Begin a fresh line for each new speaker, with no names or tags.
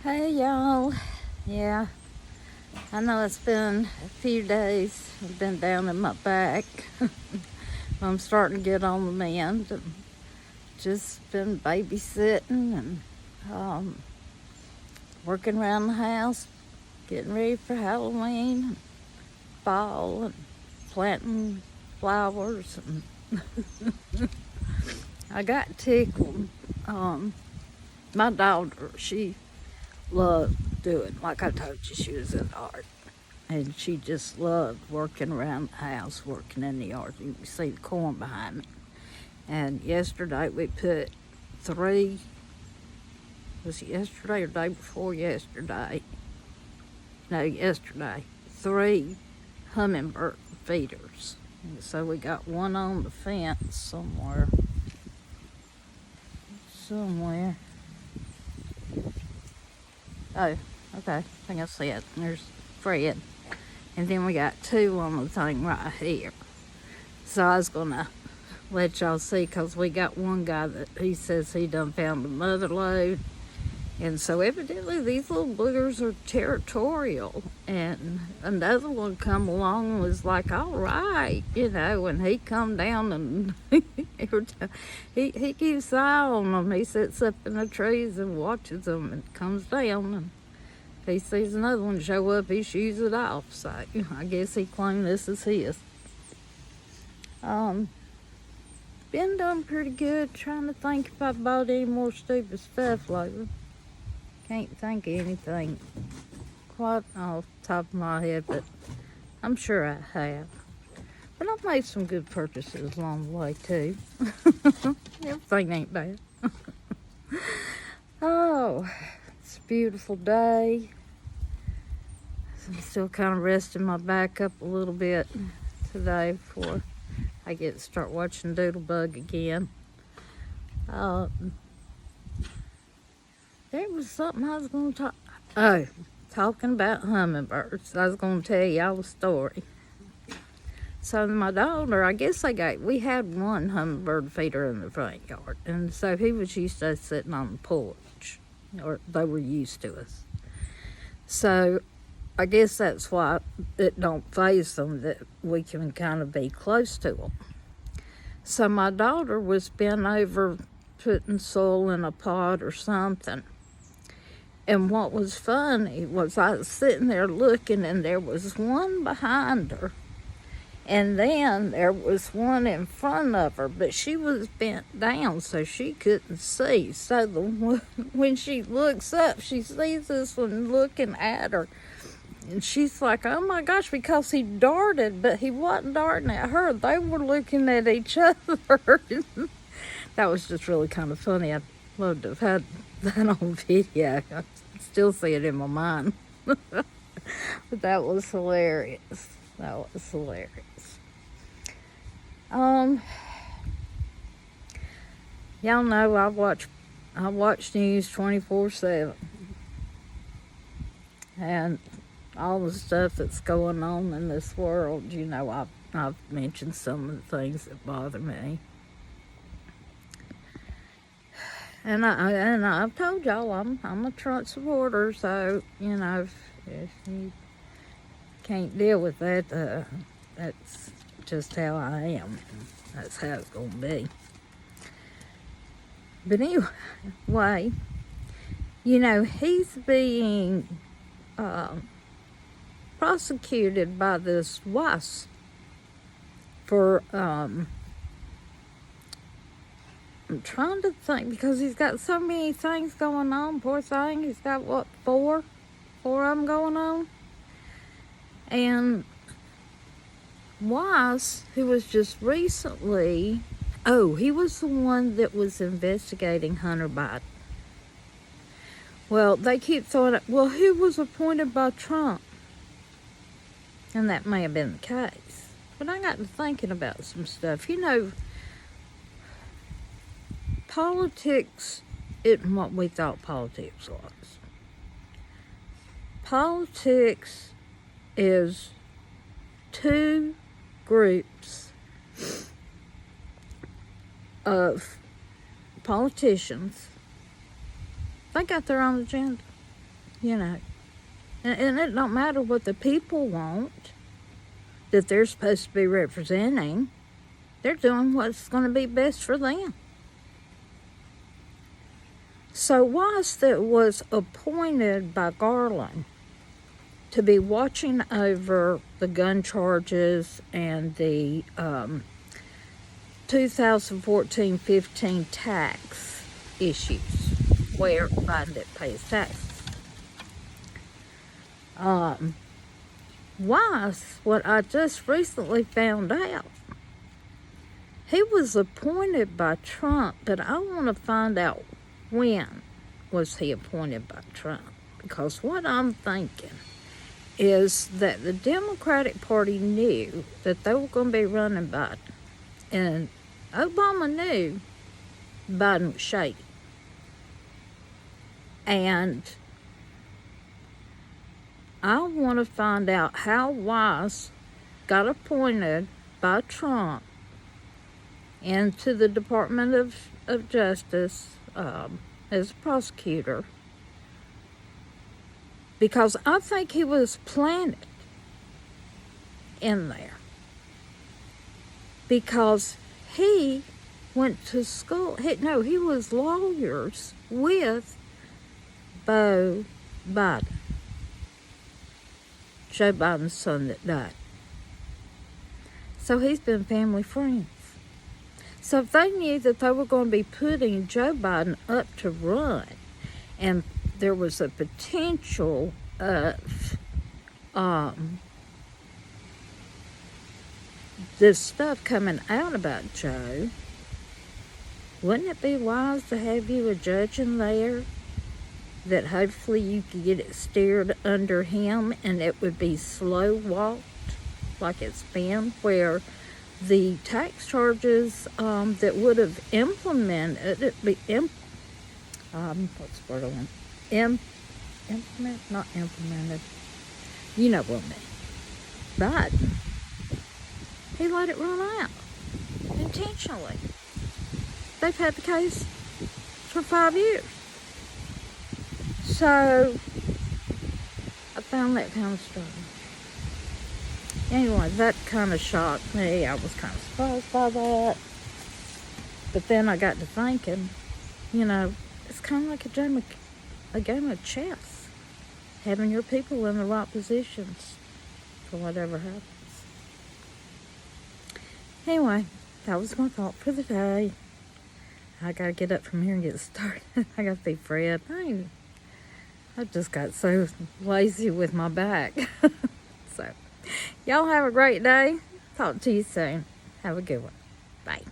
Hey y'all. Yeah, I know it's been a few days. I've been down in my back. I'm starting to get on the mend. And just been babysitting and working around the house, getting ready for Halloween, and fall, and planting flowers. And I got tickled. My daughter, she loved doing, like I told you, she was in art. And she just loved working around the house, working in the yard. You can see the corn behind me. And yesterday we put was it yesterday or day before yesterday? No, yesterday, 3 hummingbird feeders. And so we got one on the fence somewhere. Oh, okay, I think I see it. There's Fred. And then we got 2 on the thing right here. So I was gonna let y'all see, because we got one guy that he says he done found a mother lode. And so evidently these little boogers are territorial. And another one come along and was like, all right, and he come down and he keeps an eye on them. He sits up in the trees and watches them and comes down, and if he sees another one show up, he shoots it off. So I guess he claimed this is his. Been doing pretty good. Trying to think if I bought any more stupid stuff lately. Can't think of anything quite off the top of my head, but I'm sure I have. But I've made some good purchases along the way too. Everything ain't bad. Oh, it's a beautiful day. I'm still kind of resting my back up a little bit today before I get to start watching Doodlebug again. There was something I was going to talk. Oh, talking about hummingbirds. I was going to tell y'all a story. So my daughter, I guess we had one hummingbird feeder in the front yard, and so he was used to us sitting on the porch, or they were used to us. So I guess that's why it don't faze them that we can kind of be close to them. So my daughter was bent over putting soil in a pot or something. And what was funny was I was sitting there looking, and there was one behind her. And then there was one in front of her, but she was bent down so she couldn't see. So when she looks up, she sees this one looking at her. And she's like, oh my gosh, because he darted, but he wasn't darting at her. They were looking at each other. That was just really kind of funny. I'd love to have had that on video. I still see it in my mind. But that was hilarious. Y'all know I watch news 24/7. And all the stuff that's going on in this world, I've mentioned some of the things that bother me. And I've told y'all I'm a Trump supporter, so if you can't deal with that, that's just how I am. That's how it's gonna be. But anyway, he's being prosecuted by this WAS for I'm trying to think, because he's got so many things going on. Poor thing. He's got, what, 4 of them going on? And Weiss, who was just recently, he was the one that was investigating Hunter Biden. Well, they keep throwing it, well, who was appointed by Trump? And that may have been the case. But I got to thinking about some stuff. Politics isn't what we thought politics was. Politics is 2 groups of politicians. They got their own agenda. you know. And it don't matter what the people want that they're supposed to be representing. They're doing what's going to be best for them. So Weiss, that was appointed by Garland to be watching over the gun charges and the 2014-15 tax issues where Biden didn't pay his taxes. Weiss, what I just recently found out, he was appointed by Trump, but I want to find out when was he appointed by Trump. Because what I'm thinking is that the Democratic Party knew that they were going to be running Biden. And Obama knew Biden was shady. And I want to find out how Weiss got appointed by Trump into the Department of Justice as a prosecutor, because I think he was planted in there because he went to school. He was lawyers with Beau Biden, Joe Biden's son that died. So he's been family friends. So if they knew that they were going to be putting Joe Biden up to run, and there was a potential of this stuff coming out about Joe, wouldn't it be wise to have you a judge in there that hopefully you could get it steered under him, and it would be slow walked like it's been, where the tax charges that would have implemented it be what's the word I want? Implement, not implemented. You know what I mean. But he let it run out intentionally. They've had the case for 5 years. So I found that kind of strange. Anyway, that kind of shocked me. I was kind of surprised by that. But then I got to thinking, it's kind of like a game of chess. Having your people in the right positions for whatever happens. Anyway, that was my thought for the day. I got to get up from here and get started. I got to be Fred. I just got so lazy with my back. So, y'all have a great day. Talk to you soon. Have a good one. Bye.